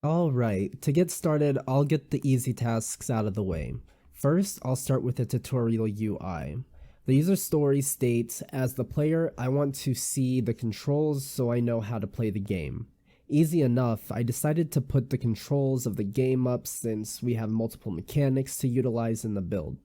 Alright, to get started, I'll get the easy tasks out of the way. First, I'll start with the tutorial UI. The user story states, as the player, I want to see the controls so I know how to play the game. Easy enough, I decided to put the controls of the game up since we have multiple mechanics to utilize in the build.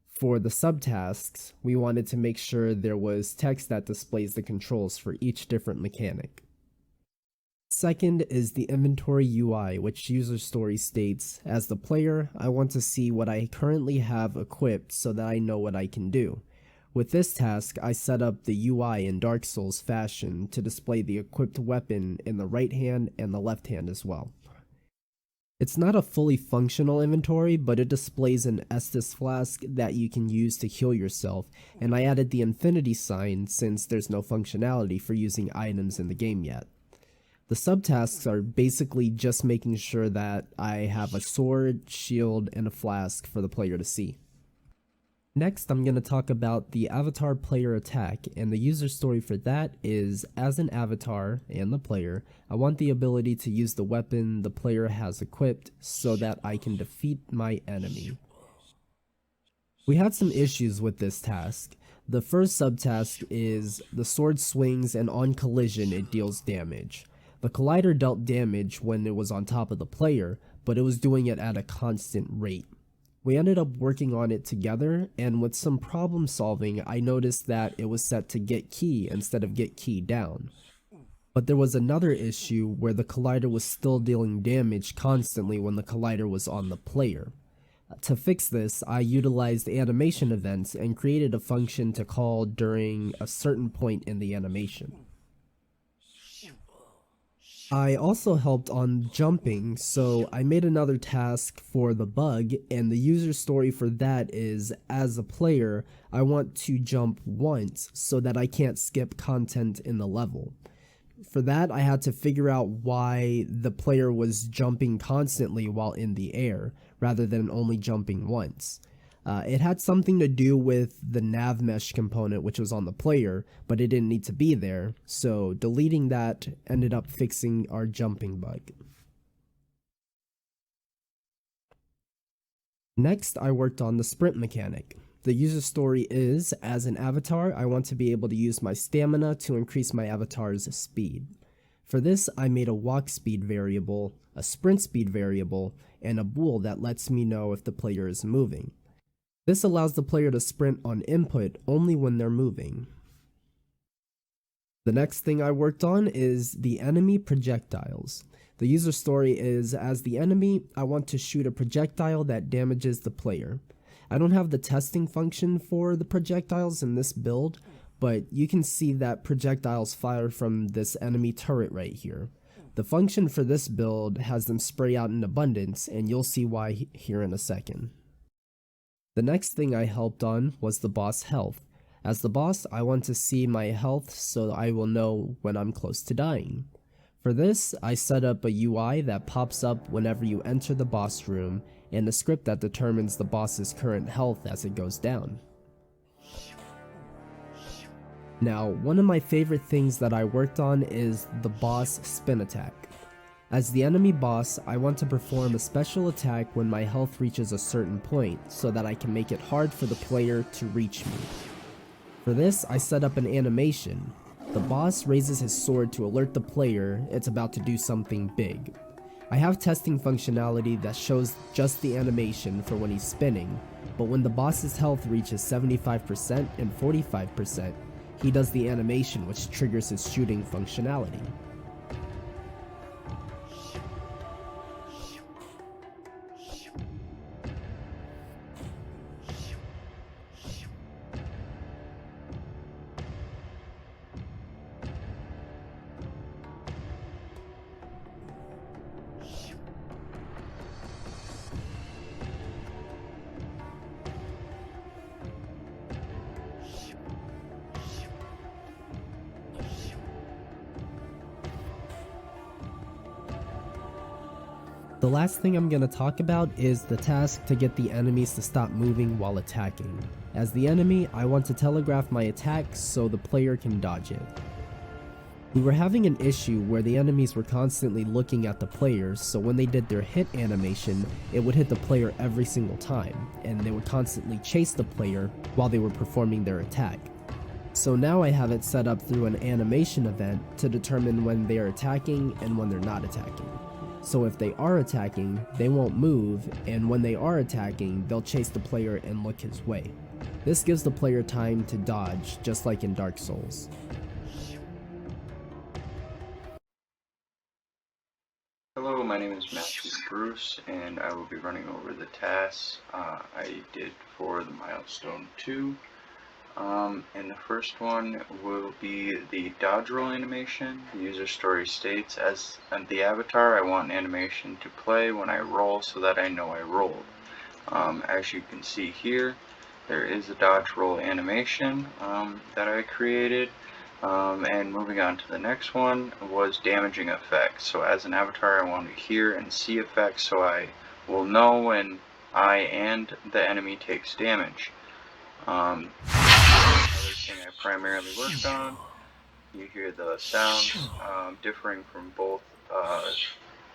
For the subtasks, we wanted to make sure there was text that displays the controls for each different mechanic. Second is the inventory UI, which user story states, as the player, I want to see what I currently have equipped so that I know what I can do. With this task, I set up the UI in Dark Souls fashion to display the equipped weapon in the right hand and the left hand as well. It's not a fully functional inventory, but it displays an Estus flask that you can use to heal yourself, and I added the infinity sign since there's no functionality for using items in the game yet. The subtasks are basically just making sure that I have a sword, shield, and a flask for the player to see. Next, I'm going to talk about the avatar player attack, and the user story for that is, as an avatar and the player, I want the ability to use the weapon the player has equipped so that I can defeat my enemy. We had some issues with this task. The first subtask is the sword swings and on collision it deals damage. The collider dealt damage when it was on top of the player, but it was doing it at a constant rate. We ended up working on it together, and with some problem solving, I noticed that it was set to get key instead of get key down. But there was another issue where the collider was still dealing damage constantly when the collider was on the player. To fix this, I utilized animation events and created a function to call during a certain point in the animation. I also helped on jumping, so I made another task for the bug, and the user story for that is, as a player, I want to jump once so that I can't skip content in the level. For that, I had to figure out why the player was jumping constantly while in the air, rather than only jumping once. It had something to do with the nav mesh component which was on the player, but it didn't need to be there, so deleting that ended up fixing our jumping bug. Next, I worked on the sprint mechanic. The user story is, as an avatar, I want to be able to use my stamina to increase my avatar's speed. For this, I made a walk speed variable, a sprint speed variable, and a bool that lets me know if the player is moving. This allows the player to sprint on input only when they're moving. The next thing I worked on is the enemy projectiles. The user story is, as the enemy, I want to shoot a projectile that damages the player. I don't have the testing function for the projectiles in this build, but you can see that projectiles fire from this enemy turret right here. The function for this build has them spray out in abundance, and you'll see why here in a second. The next thing I helped on was the boss health. As the boss, I want to see my health so I will know when I'm close to dying. For this, I set up a UI that pops up whenever you enter the boss room, and a script that determines the boss's current health as it goes down. Now, one of my favorite things that I worked on is the boss spin attack. As the enemy boss, I want to perform a special attack when my health reaches a certain point, so that I can make it hard for the player to reach me. For this, I set up an animation. The boss raises his sword to alert the player it's about to do something big. I have testing functionality that shows just the animation for when he's spinning, but when the boss's health reaches 75% and 45%, he does the animation which triggers his shooting functionality. The last thing I'm going to talk about is the task to get the enemies to stop moving while attacking. As the enemy, I want to telegraph my attack so the player can dodge it. We were having an issue where the enemies were constantly looking at the players, so when they did their hit animation, it would hit the player every single time, and they would constantly chase the player while they were performing their attack. So now I have it set up through an animation event to determine when they are attacking and when they're not attacking. So if they are attacking, they won't move, and when they are attacking, they'll chase the player and look his way. This gives the player time to dodge, just like in Dark Souls. Hello, my name is Matthew Bruce, and I will be running over the tasks I did for the Milestone 2. And the first one will be the dodge roll animation. The user story states, as the avatar, I want an animation to play when I roll so that I know I rolled. As you can see here, there is a dodge roll animation that I created. And moving on to the next one was damaging effects. So as an avatar, I want to hear and see effects so I will know when I and the enemy takes damage. Another thing I primarily worked on, you hear the sounds differing from both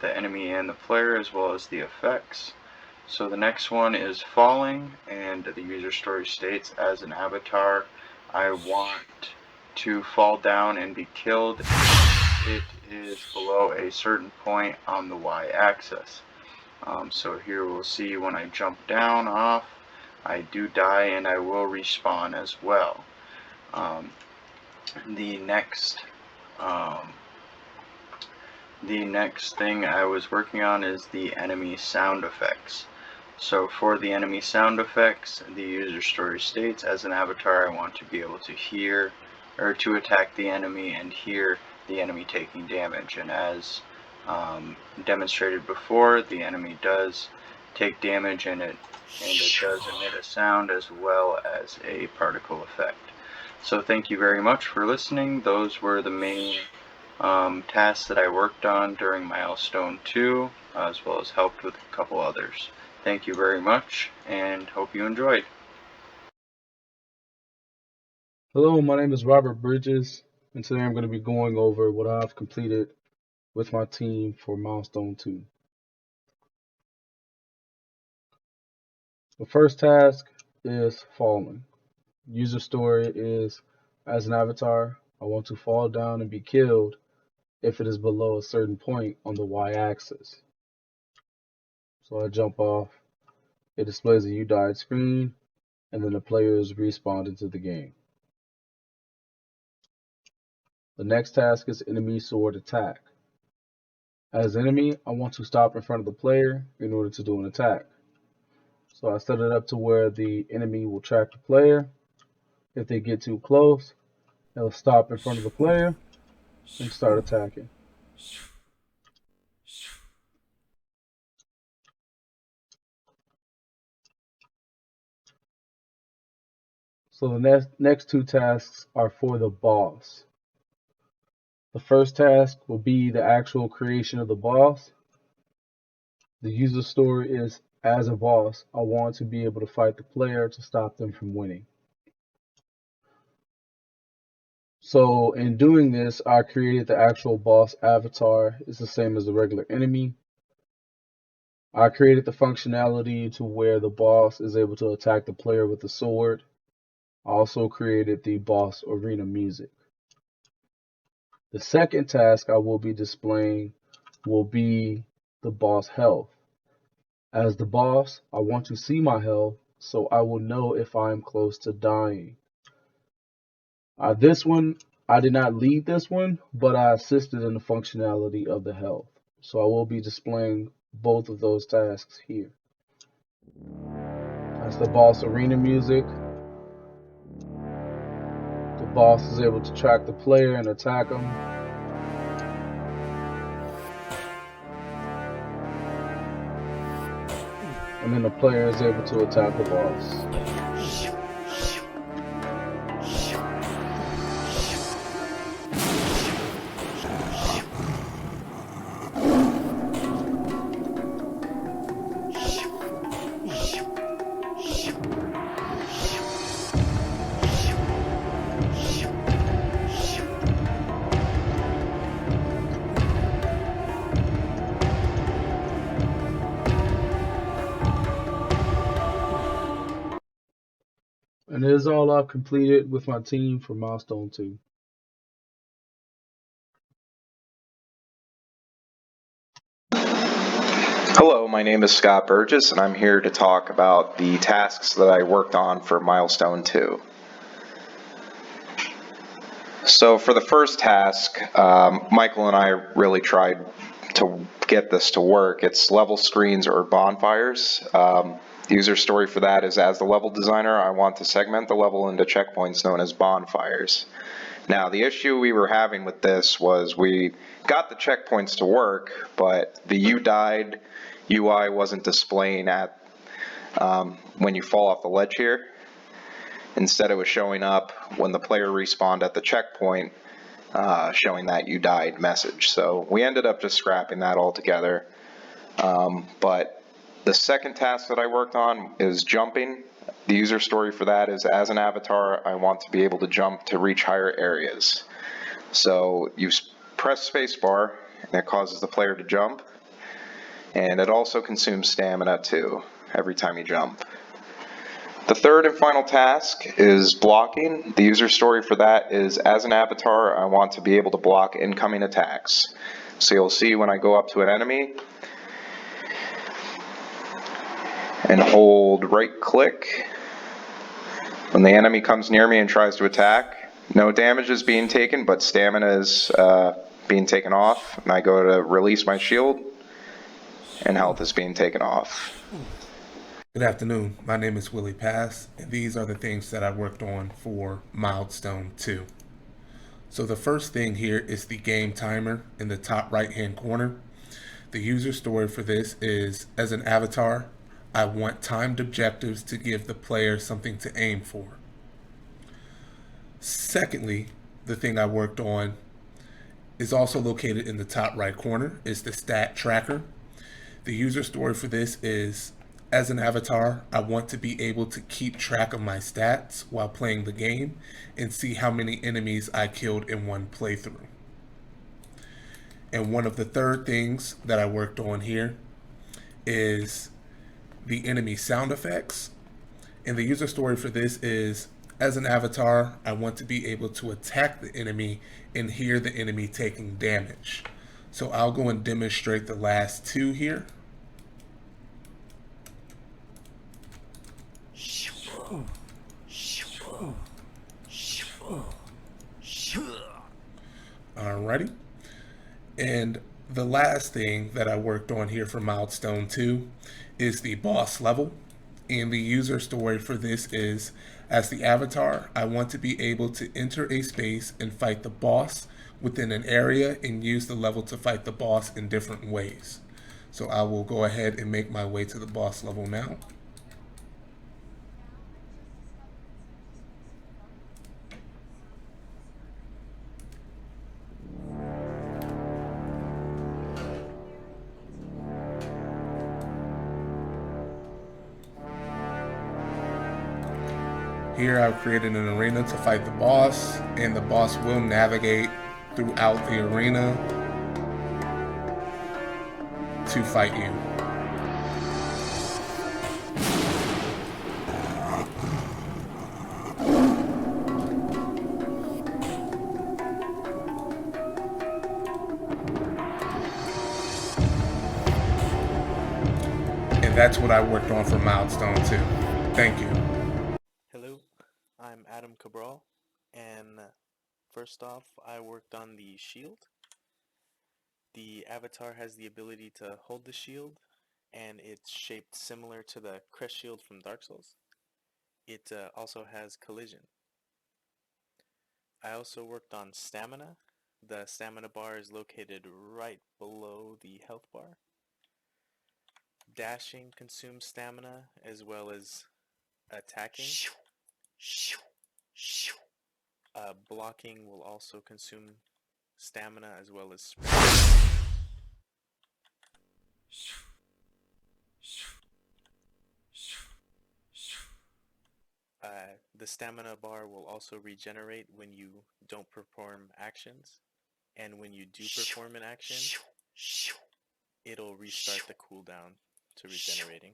the enemy and the player, as well as the effects. So the next one is falling, and the user story states, as an avatar, I want to fall down and be killed if it is below a certain point on the y-axis. So here we'll see when I jump down off, I do die and I will respawn as well. The next thing I was working on is the enemy sound effects. So for the enemy sound effects, the user story states, as an avatar, I want to be able to hear or to attack the enemy and hear the enemy taking damage. And as demonstrated before, the enemy does take damage, and it does emit a sound as well as a particle effect. So thank you very much for listening. Those were the main tasks that I worked on during Milestone 2, as well as helped with a couple others. Thank you very much, and hope you enjoyed. Hello, my name is Robert Bridges, and today I'm going to be going over what I've completed with my team for Milestone 2. The first task is falling. User story is, as an avatar, I want to fall down and be killed if it is below a certain point on the y-axis. So I jump off, it displays a "You died" screen, and then the player is respawned into the game. The next task is enemy sword attack. As enemy, I want to stop in front of the player in order to do an attack. So I set it up to where the enemy will track the player. If they get too close, they'll stop in front of the player and start attacking. So the next two tasks are for the boss. The first task will be the actual creation of the boss. The user story is, as a boss, I want to be able to fight the player to stop them from winning. So in doing this, I created the actual boss avatar. It's the same as the regular enemy. I created the functionality to where the boss is able to attack the player with the sword. I also created the boss arena music. The second task I will be displaying will be the boss health. As the boss, I want to see my health so I will know if I am close to dying. This one, I did not lead this one, but I assisted in the functionality of the health. So I will be displaying both of those tasks here. That's the boss arena music. The boss is able to track the player and attack him. And then the player is able to attack the boss. And it is all I've completed with my team for Milestone 2. Hello, my name is Scott Burgess, and I'm here to talk about the tasks that I worked on for Milestone 2. So for the first task, Michael and I really tried to get this to work. It's level screens or bonfires. The user story for that is, as the level designer, I want to segment the level into checkpoints known as bonfires. Now, the issue we were having with this was we got the checkpoints to work, but the "you died" UI wasn't displaying at when you fall off the ledge here. Instead, it was showing up when the player respawned at the checkpoint, showing that "you died" message. So we ended up just scrapping that altogether. But the second task that I worked on is jumping. The user story for that is, as an avatar, I want to be able to jump to reach higher areas. So you press spacebar, and it causes the player to jump. And it also consumes stamina too, every time you jump. The third and final task is blocking. The user story for that is, as an avatar, I want to be able to block incoming attacks. So you'll see when I go up to an enemy and hold right click, when the enemy comes near me and tries to attack, no damage is being taken, but stamina is being taken off. And I go to release my shield, and health is being taken off. Good afternoon. My name is Willie Pass, and these are the things that I worked on for Milestone 2. So the first thing here is the game timer in the top right-hand corner. The user story for this is, as an avatar, I want timed objectives to give the player something to aim for. Secondly, the thing I worked on is also located in the top right corner, is the stat tracker. The user story for this is, as an avatar, I want to be able to keep track of my stats while playing the game and see how many enemies I killed in one playthrough. And one of the third things that I worked on here is the enemy sound effects. And the user story for this is, as an avatar, I want to be able to attack the enemy and hear the enemy taking damage. So I'll go and demonstrate the last two here. Alrighty. And the last thing that I worked on here for Milestone 2 is the boss level. And the user story for this is, as the avatar, I want to be able to enter a space and fight the boss within an area and use the level to fight the boss in different ways. So I will go ahead and make my way to the boss level now. Here I've created an arena to fight the boss, and the boss will navigate throughout the arena to fight you. And that's what I worked on for Milestone 2. Thank you. Hello, I'm Adam Cabral, and first off, I worked on the shield. The avatar has the ability to hold the shield, and it's shaped similar to the crest shield from Dark Souls. It also has collision. I also worked on stamina. The stamina bar is located right below the health bar. Dashing consumes stamina as well as attacking. Blocking will also consume stamina as well as sprint. The stamina bar will also regenerate when you don't perform actions, and when you do perform an action, it'll restart the cooldown to regenerating.